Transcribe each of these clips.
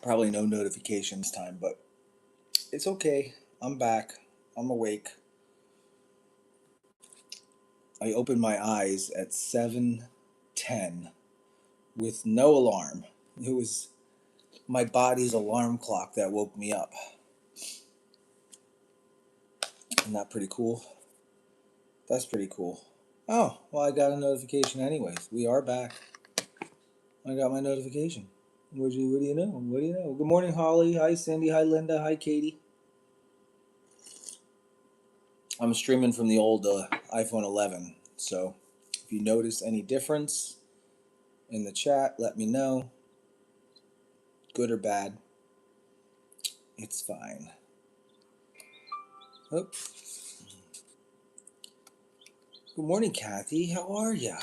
Probably no notification this time, but it's okay. I'm back. I'm awake. I opened my eyes at 7:10 with no alarm. It was my body's alarm clock that woke me up. Isn't that pretty cool? That's pretty cool. Oh, well, I got a notification anyways. We are back. I got my notification. What do you know? What do you know? Good morning, Holly. Hi, Cindy. Hi, Linda. Hi, Katie. I'm streaming from the old iPhone 11. So if you notice any difference in the chat, let me know. Good or bad, it's fine. Oh. Good morning, Kathy. How are ya?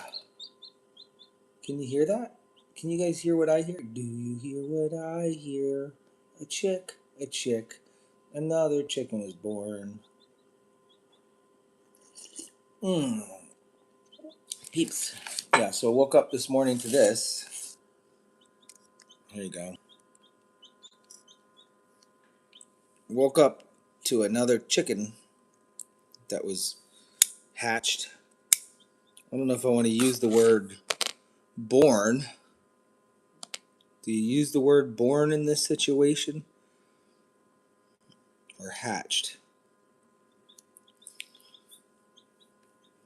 Can you hear that? Can you guys hear what I hear? Do you hear what I hear? A chick, another chicken was born. Peeps. Yeah, so I woke up this morning to this. Here you go. Woke up to another chicken that was hatched. I don't know if I want to use the word born. Do you use the word born in this situation? Or hatched?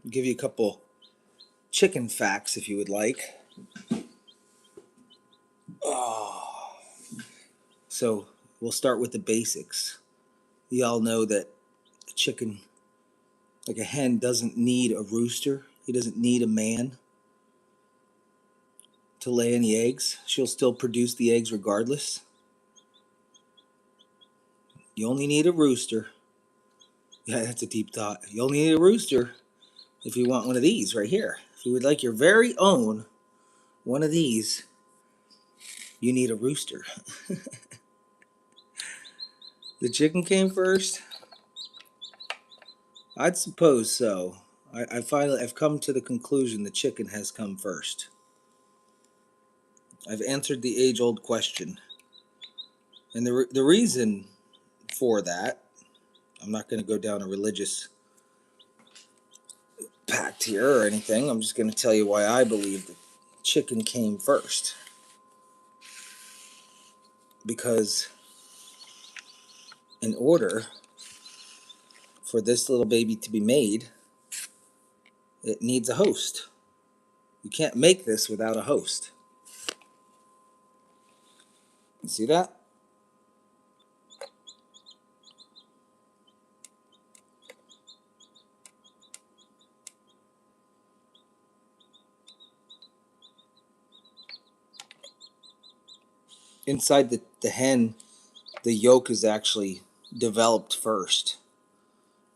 I'll give you a couple chicken facts if you would like. Oh. So we'll start with the basics. You all know that a chicken, like a hen, doesn't need a rooster. He doesn't need a man to lay any eggs. She'll still produce the eggs regardless. You only need a rooster. Yeah, that's a deep thought. You only need a rooster if you want one of these right here. If you would like your very own one of these, you need a rooster. The chicken came first? I'd suppose so. I've come to the conclusion the chicken has come first. I've answered the age-old question. And the reason for that, I'm not going to go down a religious pact here or anything. I'm just going to tell you why I believe the chicken came first. Because in order for this little baby to be made, it needs a host. You can't make this without a host. You see that? Inside the hen, the yolk is actually developed first.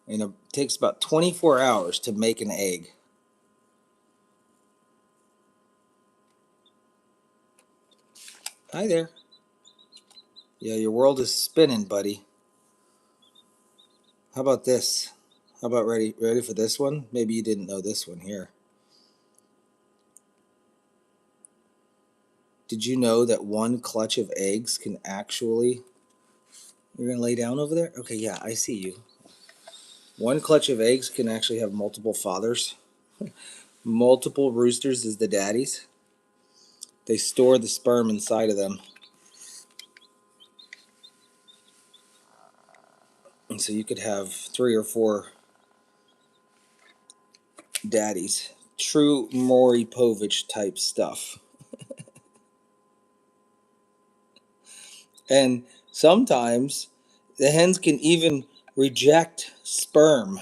And it takes about 24 hours to make an egg. Hi there. Yeah, your world is spinning, buddy. How about this? How about ready for this one? Maybe you didn't know this one here. Did you know that one clutch of eggs can actually... You're going to lay down over there? Okay, yeah, I see you. One clutch of eggs can actually have multiple fathers. Multiple roosters as the daddies. They store the sperm inside of them. And so you could have 3 or 4 daddies. True Maury Povich type stuff. And sometimes the hens can even reject sperm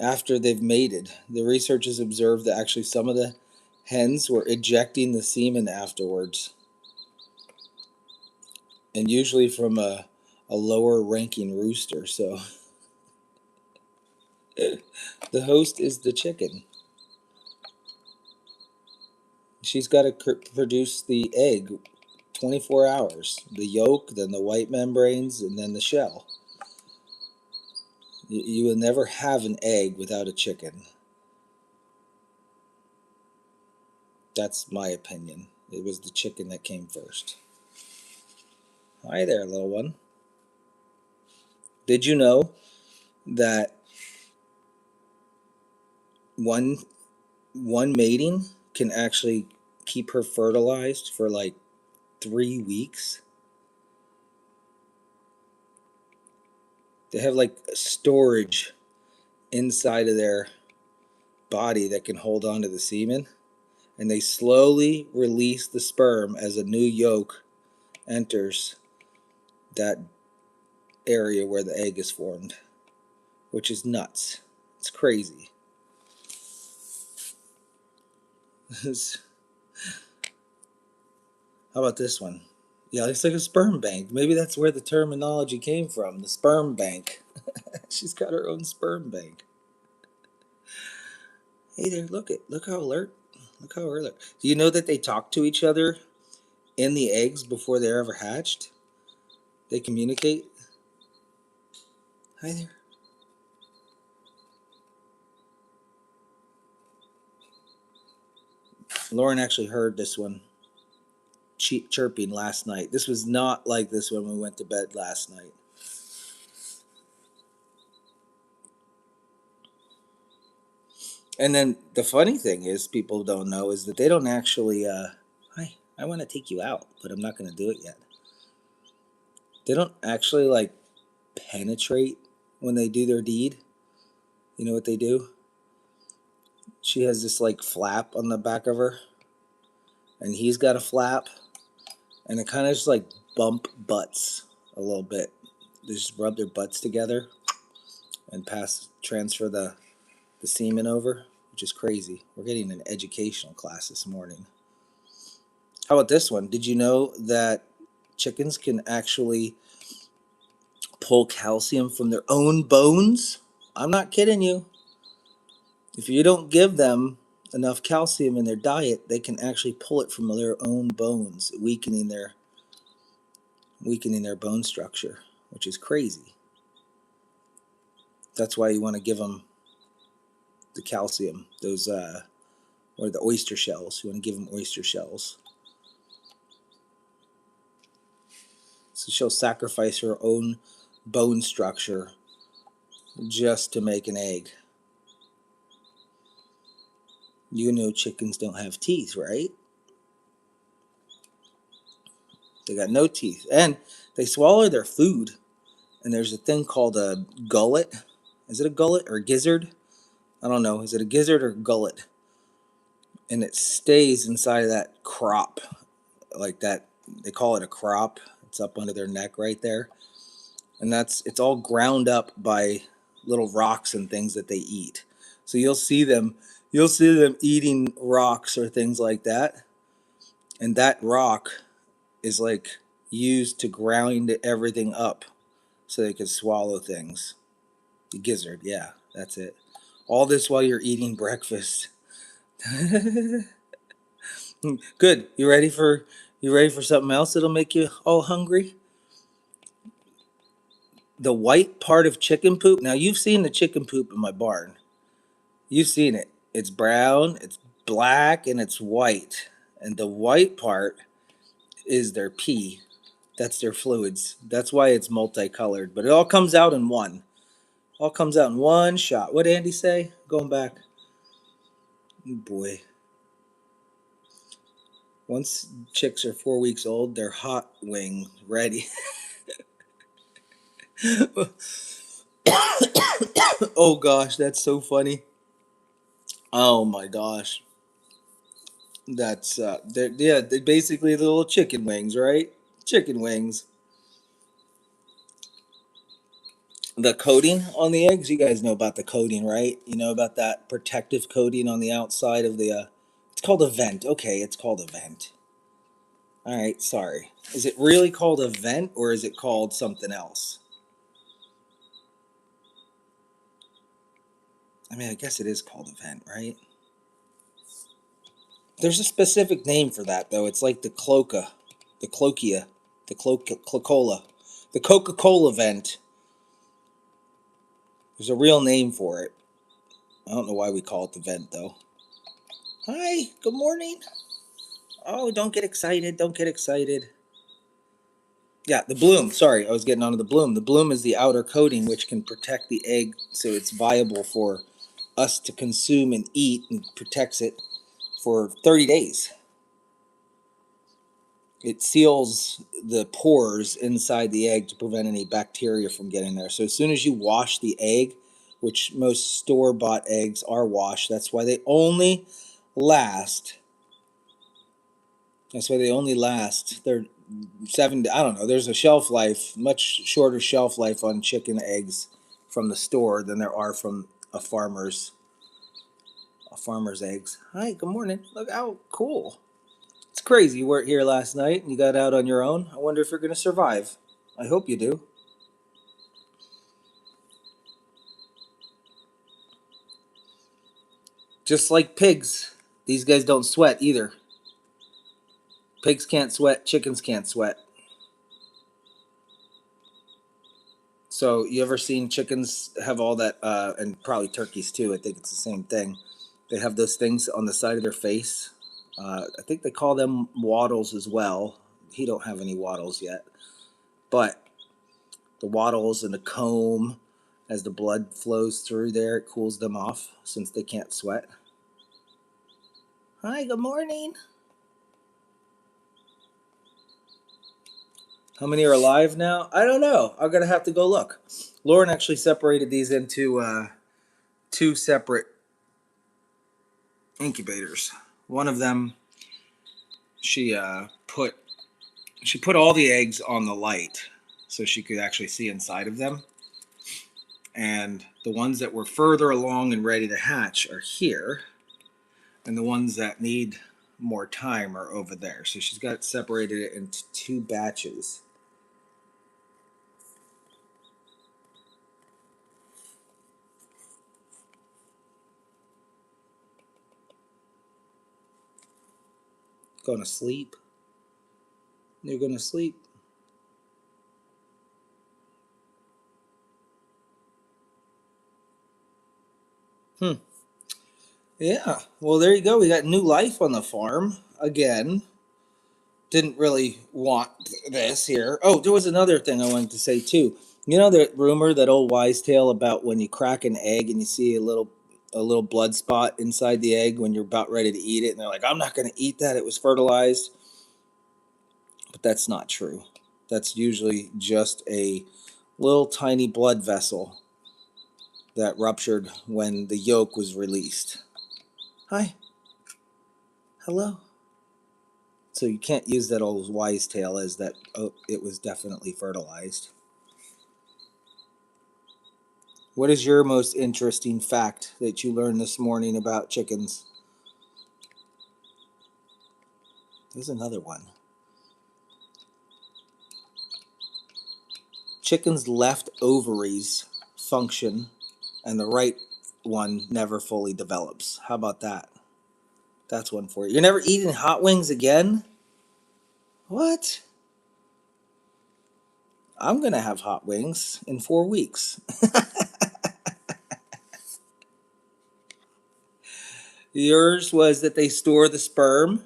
after they've mated. The researchers observed that actually some of the hens were ejecting the semen afterwards. And usually from a lower ranking rooster. So the host is the chicken. She's got to produce the egg 24 hours. The yolk, then the white membranes, and then the shell. You will never have an egg without a chicken. That's my opinion. It was the chicken that came first. Hi there, little one. Did you know that one one mating can actually keep her fertilized for like 3 weeks? They have like storage inside of their body that can hold on to the semen, and they slowly release the sperm as a new yolk enters that area where the egg is formed, which is nuts. It's crazy. How about this one? Yeah, it's like a sperm bank. Maybe that's where the terminology came from, the sperm bank. She's got her own sperm bank. Hey there, look how alert. Look how alert. Do you know that they talk to each other in the eggs before they're ever hatched? They communicate. Hi there. Lauren actually heard this one chirping last night. This was not like this when we went to bed last night. And then the funny thing is, people don't know is that they don't actually. Hi, I want to take you out, but I'm not going to do it yet. They don't actually like penetrate when they do their deed. You know what they do? She has this like flap on the back of her, and he's got a flap, and it kind of just like bump butts a little bit. They just rub their butts together and transfer the semen over, which is crazy. We're getting an educational class this morning. How about this one? Did you know that chickens can actually pull calcium from their own bones? I'm not kidding you. If you don't give them enough calcium in their diet, they can actually pull it from their own bones, weakening their bone structure, which is crazy. That's why you want to give them the calcium. Those or the oyster shells. You want to give them oyster shells. So she'll sacrifice her own bone structure just to make an egg. You know chickens don't have teeth, right? They got no teeth. And they swallow their food. And there's a thing called a gullet. Is it a gullet or a gizzard? I don't know. Is it a gizzard or a gullet? And it stays inside of that crop. Like that. They call it a crop. It's up under their neck right there. And it's all ground up by little rocks and things that they eat. So you'll see them eating rocks or things like that. And that rock is like used to ground everything up so they could swallow things. The gizzard, yeah, that's it. All this while you're eating breakfast. Good. You ready for something else that'll make you all hungry? The white part of chicken poop. Now you've seen the chicken poop in my barn. You've seen it. It's brown, it's black, and it's white. And the white part is their pee. That's their fluids. That's why it's multicolored. But it all comes out in one. All comes out in one shot. What did Andy say? Going back. Oh boy. Once chicks are 4 weeks old, they're hot wing ready. Oh gosh, that's so funny. Oh my gosh. That's they're basically the little chicken wings, right? Chicken wings. The coating on the eggs, you guys know about the coating, right? You know about that protective coating on the outside of the it's called a vent. Okay, it's called a vent. All right, sorry. Is it really called a vent or is it called something else? I mean, I guess it is called a vent, right? There's a specific name for that though. It's like the cloakia, the Coca-Cola, the Coca-Cola vent. There's a real name for it. I don't know why we call it the vent though. Hi, good morning. Oh, don't get excited. Don't get excited. Yeah, the bloom. Sorry, I was getting onto the bloom. The bloom is the outer coating which can protect the egg so it's viable for us to consume and eat, and protects it for 30 days. It seals the pores inside the egg to prevent any bacteria from getting there. So as soon as you wash the egg, which most store-bought eggs are washed, that's why they only last. That's why they only last. They're 7. I don't know. There's a shelf life, much shorter shelf life on chicken eggs from the store than there are from a farmer's eggs. Hi, good morning. Look how cool. It's crazy you weren't here last night and you got out on your own. I wonder if you're going to survive. I hope you do. Just like pigs, these guys don't sweat either. Pigs can't sweat, chickens can't sweat. So you ever seen chickens have all that, and probably turkeys too, I think it's the same thing. They have those things on the side of their face. I think they call them wattles as well. He don't have any wattles yet. But the wattles and the comb, as the blood flows through there, it cools them off since they can't sweat. Hi, good morning. How many are alive now? I don't know. I'm going to have to go look. Lauren actually separated these into two separate incubators. One of them, she put all the eggs on the light so she could actually see inside of them. And the ones that were further along and ready to hatch are here, and the ones that need more time are over there. So she's got separated it into two batches. Going to sleep. You're going to sleep. Yeah. Well, there you go. We got new life on the farm again. Didn't really want this here. Oh, there was another thing I wanted to say too. You know that rumor, that old wise tale about when you crack an egg and you see a little blood spot inside the egg when you're about ready to eat it, and they're like, "I'm not going to eat that. It was fertilized." But that's not true. That's usually just a little tiny blood vessel that ruptured when the yolk was released. Hi. Hello. So you can't use that old wise tale as that, oh, it was definitely fertilized. What is your most interesting fact that you learned this morning about chickens? There's another one. Chickens' left ovaries function and the right one never fully develops. How about that? That's one for you. You're never eating hot wings again? What? I'm going to have hot wings in 4 weeks. Yours was that they store the sperm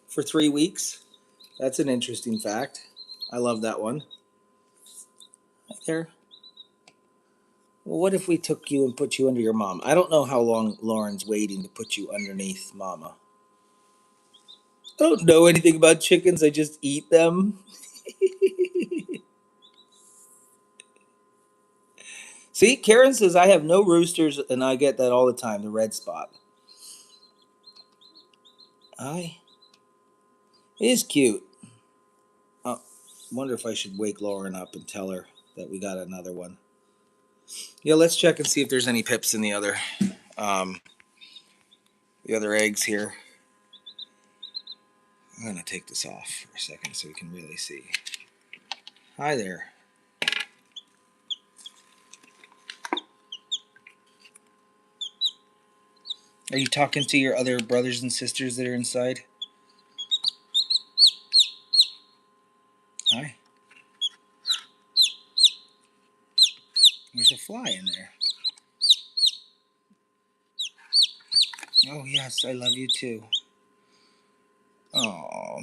for 3 weeks. That's an interesting fact. I love that one. Right there. Well, what if we took you and put you under your mom? I don't know how long Lauren's waiting to put you underneath Mama. I don't know anything about chickens. I just eat them. See, Karen says I have no roosters, and I get that all the time. The red spot. I. It is cute. I wonder if I should wake Lauren up and tell her that we got another one. Yeah, let's check and see if there's any pips in um, the other eggs here. I'm gonna take this off for a second so we can really see. Hi there. Are you talking to your other brothers and sisters that are inside? Hi. There's a fly in there. Oh yes, I love you too. Oh,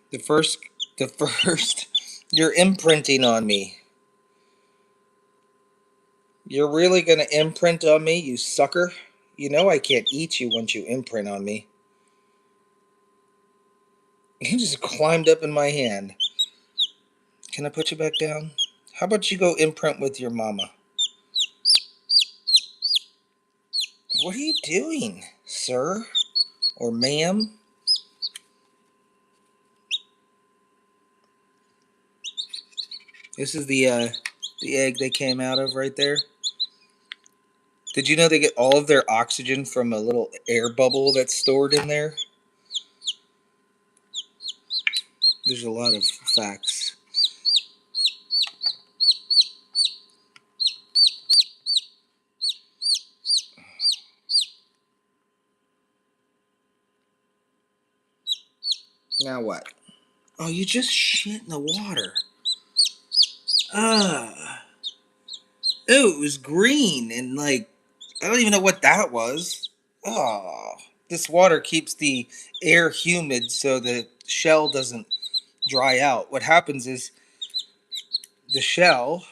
the first, the first You're imprinting on me. You're really gonna imprint on me, you sucker? You know I can't eat you once you imprint on me. You just climbed up in my hand. Can I put you back down? How about you go imprint with your mama? What are you doing, sir? Or ma'am? This is the egg they came out of right there. Did you know they get all of their oxygen from a little air bubble that's stored in there? There's a lot of facts. Now what? Oh, you just shit in the water. Ew, it was green and like, I don't even know what that was. Oh, this water keeps the air humid so the shell doesn't dry out. What happens is the shell,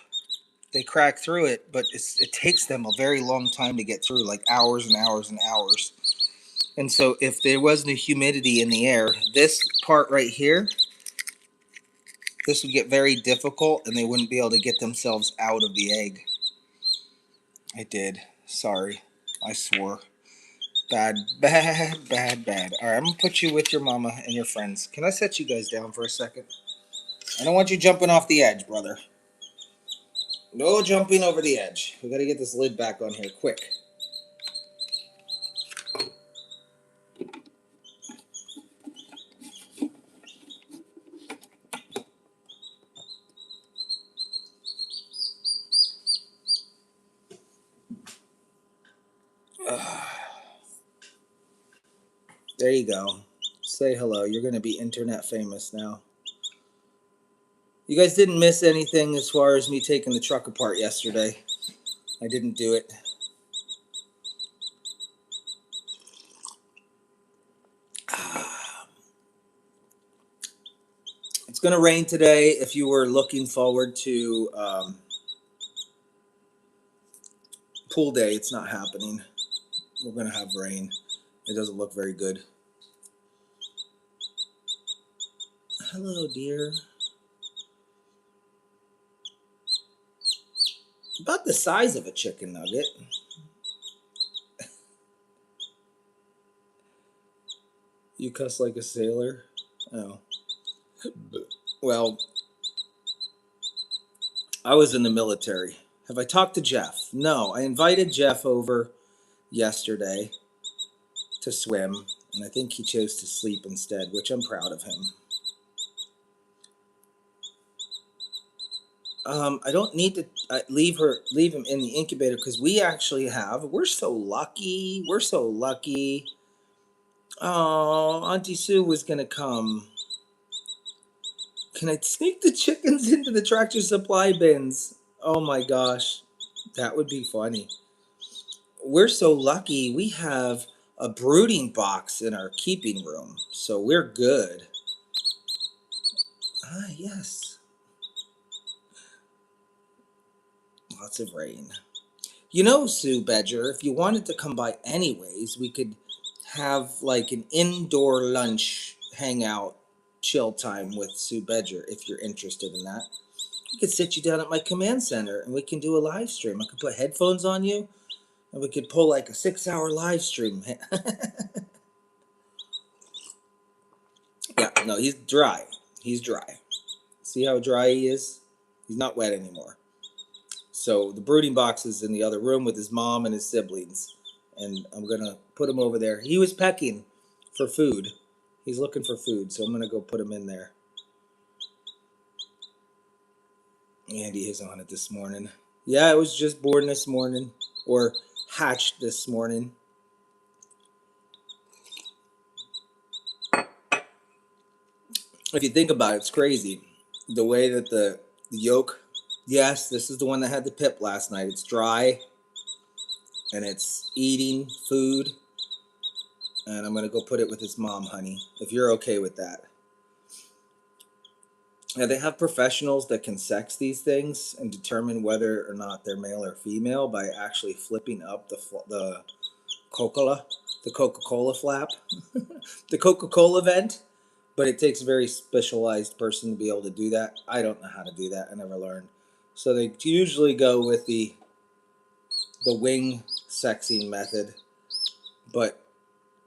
they crack through it, but it takes them a very long time to get through, like hours and hours and hours. And so if there wasn't a humidity in the air, this part right here, this would get very difficult and they wouldn't be able to get themselves out of the egg. I did. Sorry. I swore. Bad, bad, bad, bad. All right, I'm going to put you with your mama and your friends. Can I set you guys down for a second? I don't want you jumping off the edge, brother. No jumping over the edge. We got to get this lid back on here quick. There you go. Say hello. You're going to be internet famous now. You guys didn't miss anything as far as me taking the truck apart yesterday. I didn't do it. It's going to rain today. If you were looking forward to pool day, it's not happening. We're going to have rain. It doesn't look very good. Hello, dear. About the size of a chicken nugget. You cuss like a sailor? Oh. Well, I was in the military. Have I talked to Jeff? No. I invited Jeff over yesterday to swim, and I think he chose to sleep instead, which I'm proud of him. I don't need to leave him in the incubator because we're so lucky. We're so lucky. Oh, Auntie Sue was gonna come. Can I sneak the chickens into the Tractor Supply bins? Oh my gosh, that would be funny. We're so lucky. We have a brooding box in our keeping room, so we're good. Ah, yes. Lots of rain. You know, Sue Bedger, if you wanted to come by anyways, we could have like an indoor lunch hangout chill time with Sue Bedger if you're interested in that. We could sit you down at my command center and we can do a live stream. I could put headphones on you and we could pull like a 6-hour live stream. Yeah, no, he's dry. He's dry. See how dry he is? He's not wet anymore. So the brooding box is in the other room with his mom and his siblings. And I'm going to put him over there. He was pecking for food. He's looking for food, so I'm going to go put him in there. Andy is on it this morning. Yeah, it was just born this morning. Or hatched this morning. If you think about it, it's crazy. The way that the yolk, yes, this is the one that had the pip last night. It's dry and it's eating food. And I'm going to go put it with its mom, honey, if you're okay with that. Now they have professionals that can sex these things and determine whether or not they're male or female by actually flipping up the Coca-Cola, the Coca-Cola flap, the Coca-Cola vent. But it takes a very specialized person to be able to do that. I don't know how to do that. I never learned. So they usually go with the wing sexing method. But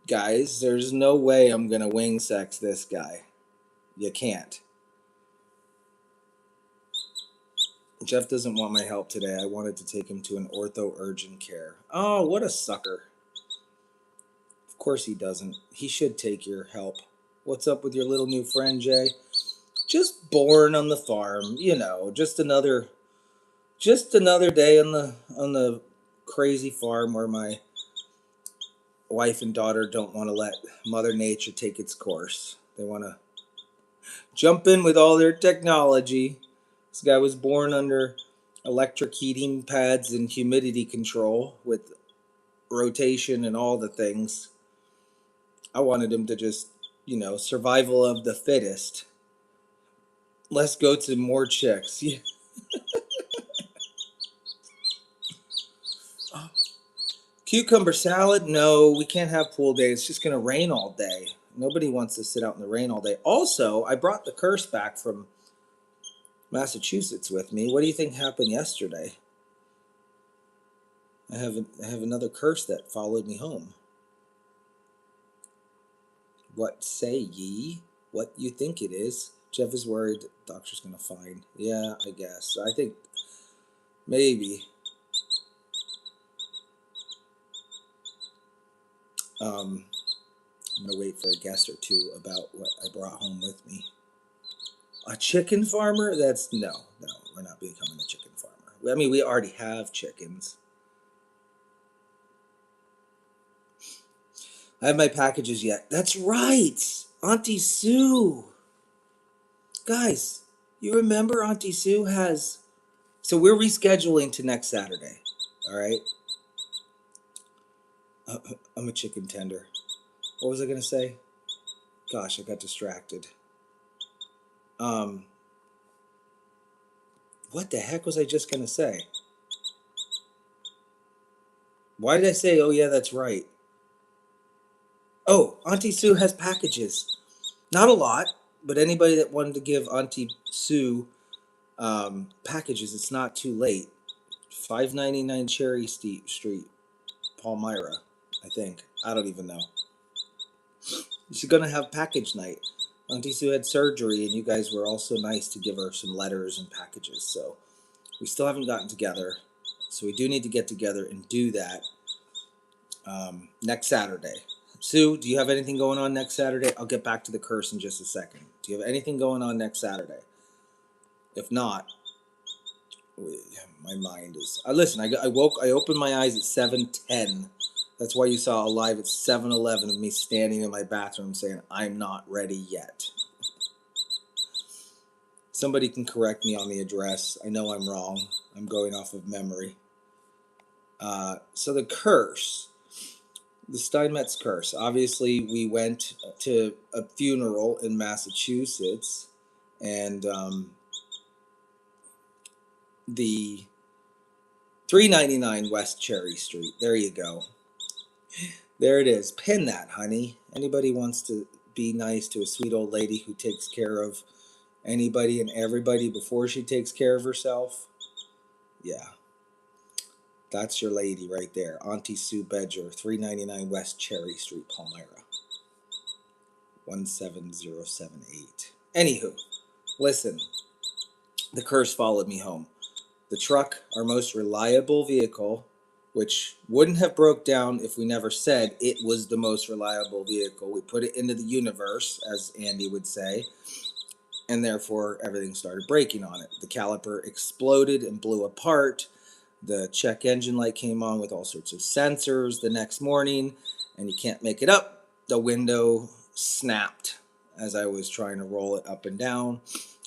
guys, there's no way I'm gonna wing sex this guy. You can't. Jeff doesn't want my help today. I wanted to take him to an ortho urgent care. Oh, what a sucker. Of course he doesn't. He should take your help. What's up with your little new friend, Jay? Just born on the farm, just another day on the crazy farm where my wife and daughter don't want to let Mother Nature take its course. They want to jump in with all their technology. This guy was born under electric heating pads and humidity control with rotation and all the things. I wanted him to just, survival of the fittest. Let's go to more chicks. Yeah. Cucumber salad? No, we can't have pool day. It's just going to rain all day. Nobody wants to sit out in the rain all day. Also, I brought the curse back from Massachusetts with me. What do you think happened yesterday? I have another curse that followed me home. What say ye? What you think it is? Jeff is worried the doctor's going to find. Yeah, I guess. I think maybe. I'm going to wait for a guest or two about what I brought home with me. A chicken farmer? No, we're not becoming a chicken farmer. I mean, we already have chickens. I have my packages yet. That's right. Auntie Sue. Guys, you remember Auntie Sue has. So we're rescheduling to next Saturday. All right. I'm a chicken tender. What was I going to say? Gosh, I got distracted. What the heck was I just going to say? Why did I say, oh, yeah, that's right? Oh, Auntie Sue has packages. Not a lot, but anybody that wanted to give Auntie Sue packages, it's not too late. 599 Cherry Street, Palmyra, I think. I don't even know. She's going to have package night. Auntie Sue had surgery, and you guys were also nice to give her some letters and packages. So we still haven't gotten together. So we do need to get together and do that next Saturday. Sue, do you have anything going on next Saturday? I'll get back to the curse in just a second. Do you have anything going on next Saturday? If not, my mind is. Listen, I opened my eyes at 7:10. That's why you saw a live at 7:11 of me standing in my bathroom saying, I'm not ready yet. Somebody can correct me on the address. I know I'm wrong. I'm going off of memory. So the curse, the Steinmetz curse. Obviously, we went to a funeral in Massachusetts, and the 399 West Cherry Street. There you go. There it is. Pin that, honey. Anybody wants to be nice to a sweet old lady who takes care of anybody and everybody before she takes care of herself? Yeah. That's your lady right there. Auntie Sue Bedger, 399 West Cherry Street, Palmyra. 17078. Anywho, listen. The curse followed me home. The truck, our most reliable vehicle, which wouldn't have broke down if we never said it was the most reliable vehicle. We put it into the universe, as Andy would say, and therefore everything started breaking on it. The caliper exploded and blew apart. The check engine light came on with all sorts of sensors the next morning, and you can't make it up. The window snapped as I was trying to roll it up and down,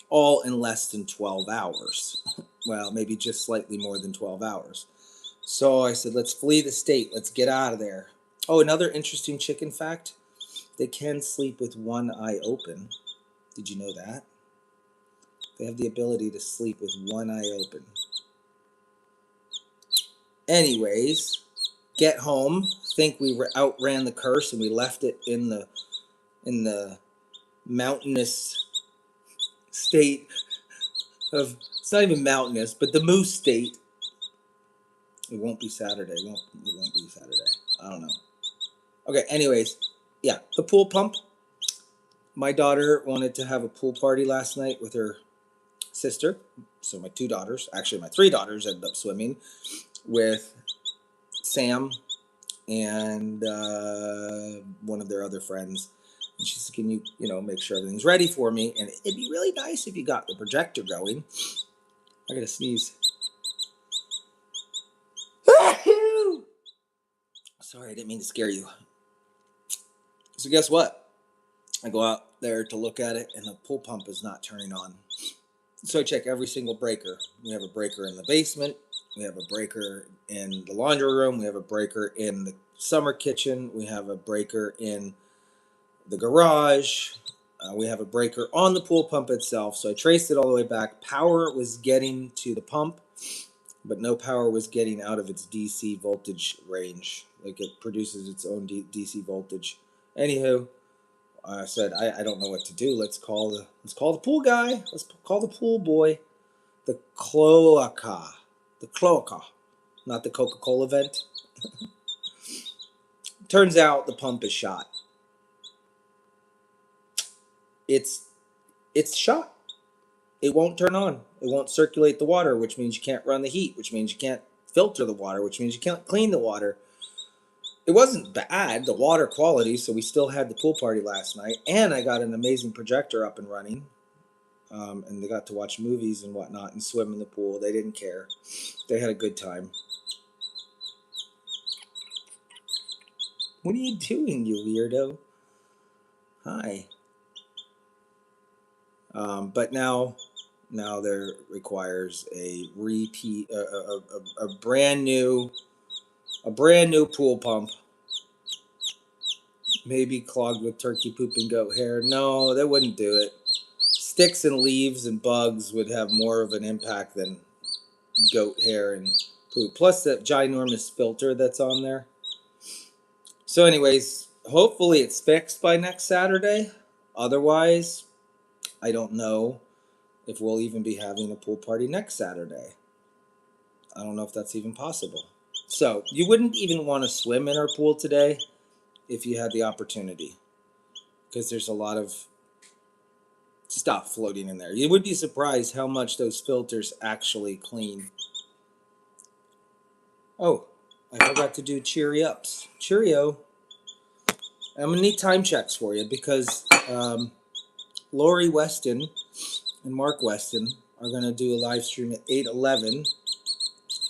all in less than 12 hours. Well, maybe just slightly more than 12 hours. So I said, let's flee the state. Let's get out of there. Oh, another interesting chicken fact. They can sleep with one eye open. Did you know that? They have the ability to sleep with one eye open. Anyways, get home, think we outran the curse and we left it in the mountainous state of, it's not even mountainous, but the moose state. It won't be Saturday. It won't be Saturday. I don't know. Okay, anyways, yeah, the pool pump. My daughter wanted to have a pool party last night with her sister. So my two daughters, actually my three daughters, ended up swimming with Sam and one of their other friends. And she said, can you, make sure everything's ready for me? And it'd be really nice if you got the projector going. I gotta sneeze. Sorry, I didn't mean to scare you. So guess what? I go out there to look at it, and the pool pump is not turning on. So I check every single breaker. We have a breaker in the basement. We have a breaker in the laundry room. We have a breaker in the summer kitchen. We have a breaker in the garage. We have a breaker on the pool pump itself. So I traced it all the way back. Power was getting to the pump, but no power was getting out of its DC voltage range. Like, it produces its own DC voltage. Anywho, I said, I don't know what to do. Let's call the pool guy. Let's call the pool boy. The cloaca. Not the Coca-Cola vent. Turns out the pump is shot. It's shot. It won't turn on. It won't circulate the water, which means you can't run the heat, which means you can't filter the water, which means you can't clean the water. It wasn't bad, the water quality, so we still had the pool party last night, and I got an amazing projector up and running, and they got to watch movies and whatnot and swim in the pool. They didn't care. They had a good time. What are you doing, you weirdo? Hi. But now there requires a repeat, a brand new pool pump. Maybe clogged with turkey poop and goat hair. No, that wouldn't do it. Sticks and leaves and bugs would have more of an impact than goat hair and poop. Plus that ginormous filter that's on there. So anyways, hopefully it's fixed by next Saturday. Otherwise, I don't know if we'll even be having a pool party next Saturday. I don't know if that's even possible. So you wouldn't even want to swim in our pool today if you had the opportunity, because there's a lot of stuff floating in there. You would be surprised how much those filters actually clean. Oh, I forgot to do cheery ups. Cheerio. I'm going to need time checks for you because Lori Weston and Mark Weston are going to do a live stream at 8:11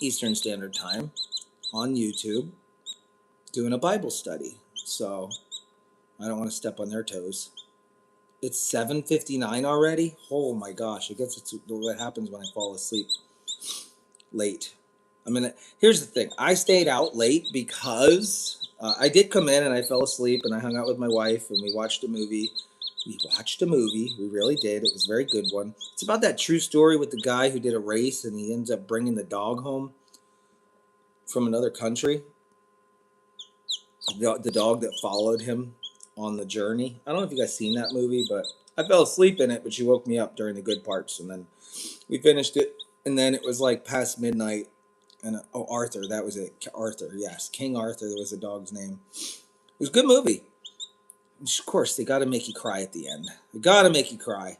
Eastern Standard Time on YouTube doing a Bible study. So I don't want to step on their toes. It's 7:59 already? Oh my gosh, I guess it's what happens when I fall asleep late. Here's the thing. I stayed out late because I did come in and I fell asleep and I hung out with my wife and we watched a movie. We really did. It was a very good one. It's about that true story with the guy who did a race and he ends up bringing the dog home from another country. The dog that followed him on the journey. I don't know if you guys seen that movie, but I fell asleep in it, but she woke me up during the good parts and then we finished it. And then it was like past midnight. And Arthur, that was it. Arthur, yes. King Arthur was the dog's name. It was a good movie. Of course, they got to make you cry at the end. They got to make you cry.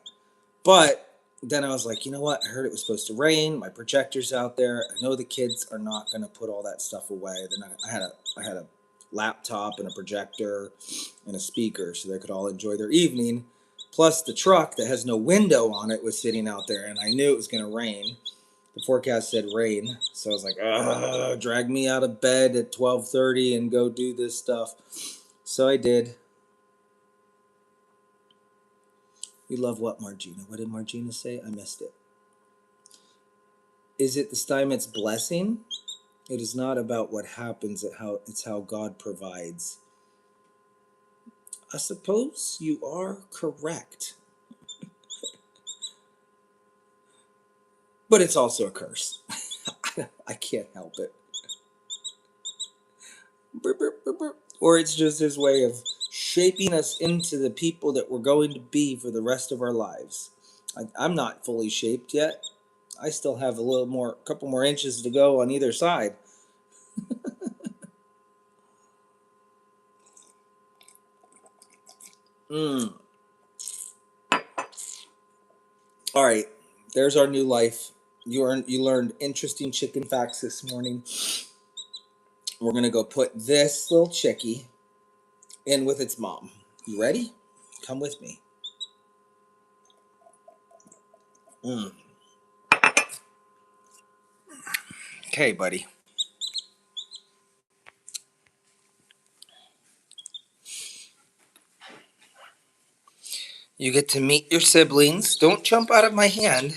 But then I was like, you know what? I heard it was supposed to rain. My projector's out there. I know the kids are not going to put all that stuff away. I had a laptop and a projector and a speaker so they could all enjoy their evening. Plus, the truck that has no window on it was sitting out there, and I knew it was going to rain. The forecast said rain, so I was like, drag me out of bed at 12:30 and go do this stuff. So I did. You love what, Margina? What did Margina say? I missed it. Is it the Steinmetz blessing? It is not about what happens, it's how God provides. I suppose you are correct. but it's also a curse. I can't help it. Or it's just his way of shaping us into the people that we're going to be for the rest of our lives. I'm not fully shaped yet. I still have a couple more inches to go on either side. All right, there's our new life. You learned interesting chicken facts this morning. We're gonna go put this little chickie in with its mom. You ready? Come with me. Okay, buddy. You get to meet your siblings. Don't jump out of my hand.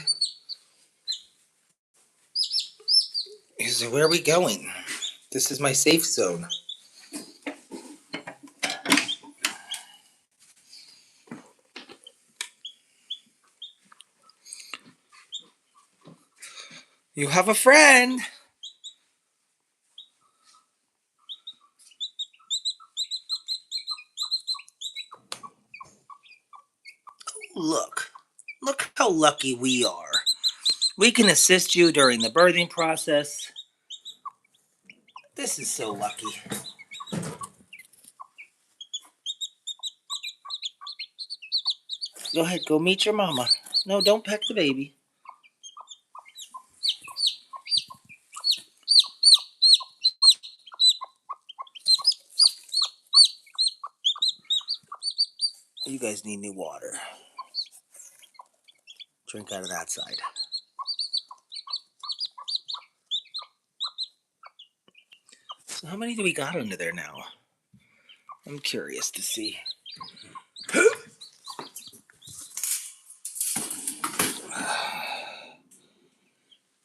Where are we going? This is my safe zone. You have a friend. Look how lucky we are. We can assist you during the birthing process. This is so lucky. Go ahead, go meet your mama. No, don't peck the baby. You guys need new water. Drink out of that side. So how many do we got under there now? I'm curious to see.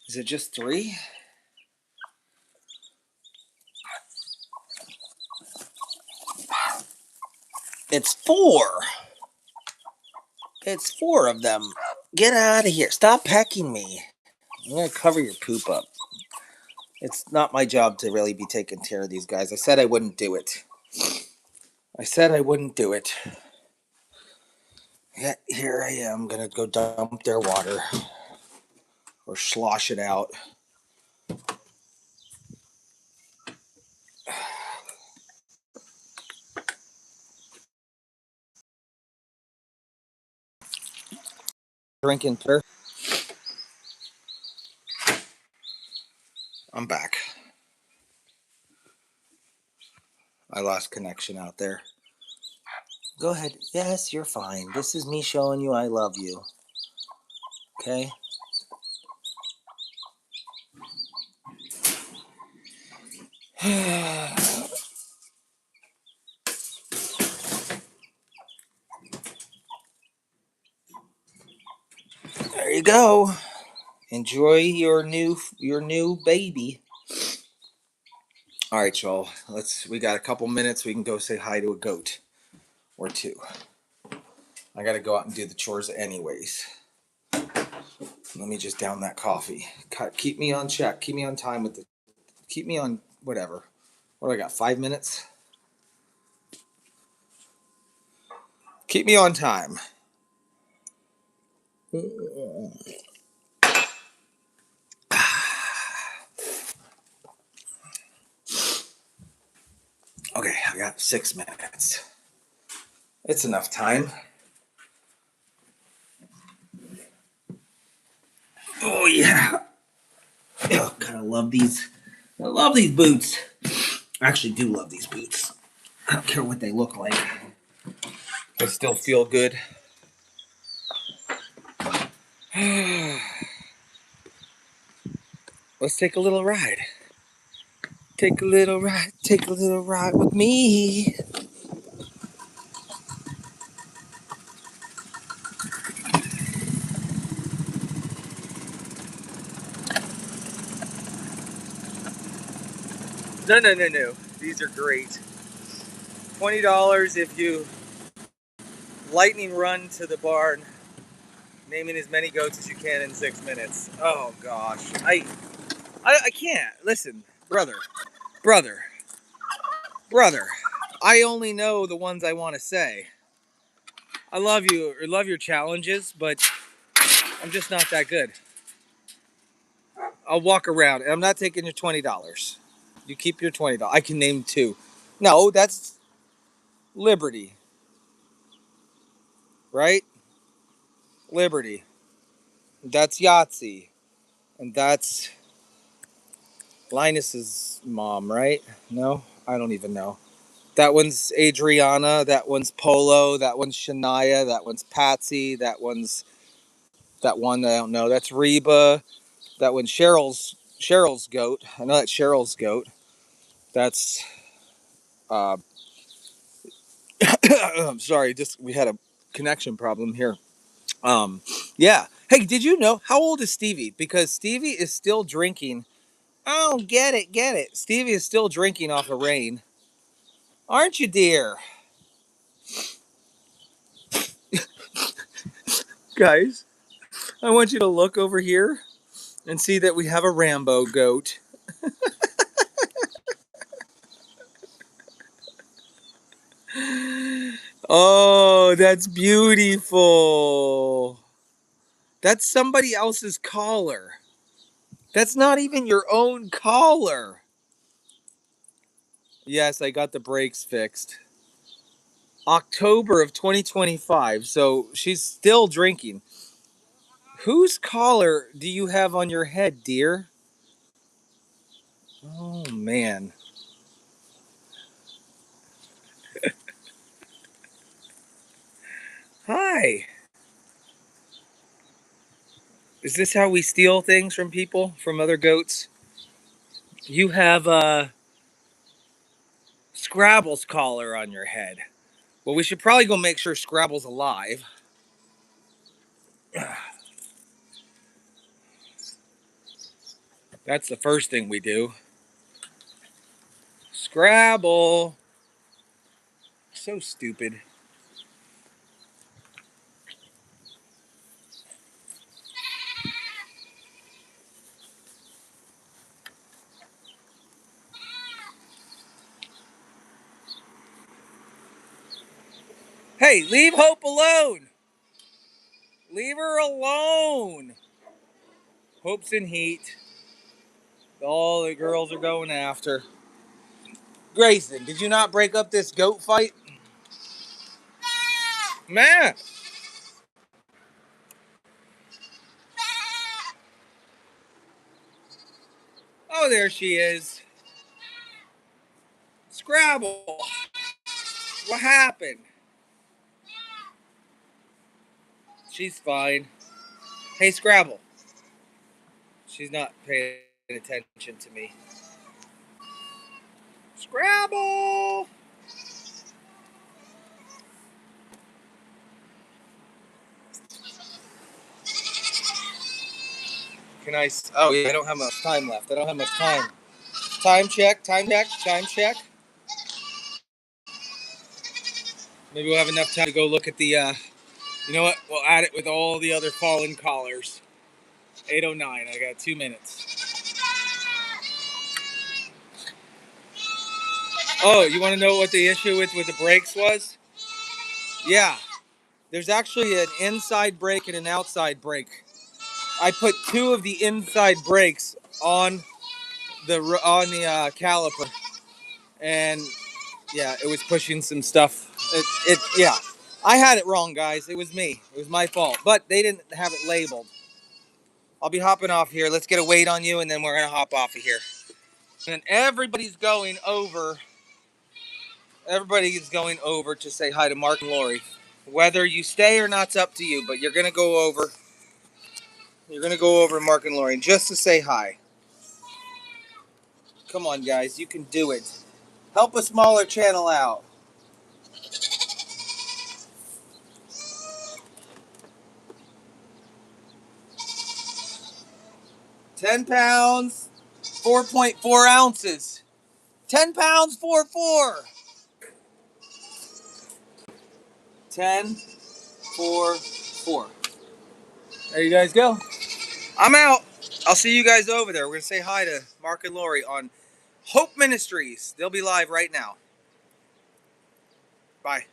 Is it just 3? It's 4. It's 4 of them. Get out of here. Stop pecking me. I'm going to cover your poop up. It's not my job to really be taking care of these guys. I said I wouldn't do it. Yet here I am going to go dump their water. Or slosh it out. Drinking water. I'm back. I lost connection out there. Go ahead. Yes, you're fine. This is me showing you I love you. Okay? There you go. Enjoy your new baby. All right, y'all. We got a couple minutes. We can go say hi to a goat or 2. I got to go out and do the chores anyways. Let me just down that coffee. Keep me on check. Keep me on time keep me on whatever. What do I got? 5 minutes? Keep me on time. Okay, I got 6 minutes. It's enough time. Oh yeah. Oh, God, I love these. I love these boots. I actually do love these boots. I don't care what they look like. They still feel good. Let's take a little ride. Take a little ride with me. No. These are great. $20 if you lightning run to the barn Naming as many goats as you can in 6 minutes. Oh gosh. I can't. Listen, brother. Brother. Brother. I only know the ones I want to say. I love you. I love your challenges, but I'm just not that good. I'll walk around and I'm not taking your $20. You keep your $20. I can name two. No, that's Liberty. Right? Liberty. That's Yahtzee. And that's Linus's mom, right? No? I don't even know. That one's Adriana. That one's Polo. That one's Shania. That one's Patsy. That one I don't know. That's Reba. That one's Cheryl's goat. I know that's Cheryl's goat. That's uh I'm sorry, just we had a connection problem here. Um yeah. Hey, did you know how old is Stevie? Because Stevie is still drinking. Oh, get it. Stevie is still drinking off of rain. Aren't you, dear? Guys, I want you to look over here and see that we have a Rambo goat. Oh, that's beautiful. That's somebody else's collar. That's not even your own collar. Yes, I got the brakes fixed. October of 2025, so she's still drinking. Whose collar do you have on your head, dear? Oh, man. Hi. Is this how we steal things from people, from other goats? You have Scrabble's collar on your head. Well, we should probably go make sure Scrabble's alive. That's the first thing we do. Scrabble. So stupid. Hey, leave Hope alone. Leave her alone. Hope's in heat. All the girls are going after. Grayson, did you not break up this goat fight? Man. Oh, there she is. Scrabble. What happened? She's fine. Hey, Scrabble. She's not paying attention to me. Scrabble! Can I? Oh, yeah, I don't have much time left. I don't have much time. Time check, time check, time check. Maybe we'll have enough time to go look at the, you know what? We'll add it with all the other fallen collars. 8:09. I got 2 minutes. Oh, you want to know what the issue with the brakes was? Yeah. There's actually an inside brake and an outside brake. I put two of the inside brakes on the caliper, and yeah, it was pushing some stuff. Yeah, I had it wrong, guys. It was me. It was my fault. But they didn't have it labeled. I'll be hopping off here. Let's get a weight on you, and then we're gonna hop off of here. And everybody's going over. Everybody is going over to say hi to Mark and Lori. Whether you stay or not's up to you, but you're gonna go over. You're gonna go over to Mark and Lori just to say hi. Come on, guys, you can do it. Help a smaller channel out. 10 pounds, 4.4 ounces. 10 pounds, 4.4. 10, 4, 4. There you guys go. I'm out. I'll see you guys over there. We're going to say hi to Mark and Lori on Hope Ministries. They'll be live right now. Bye.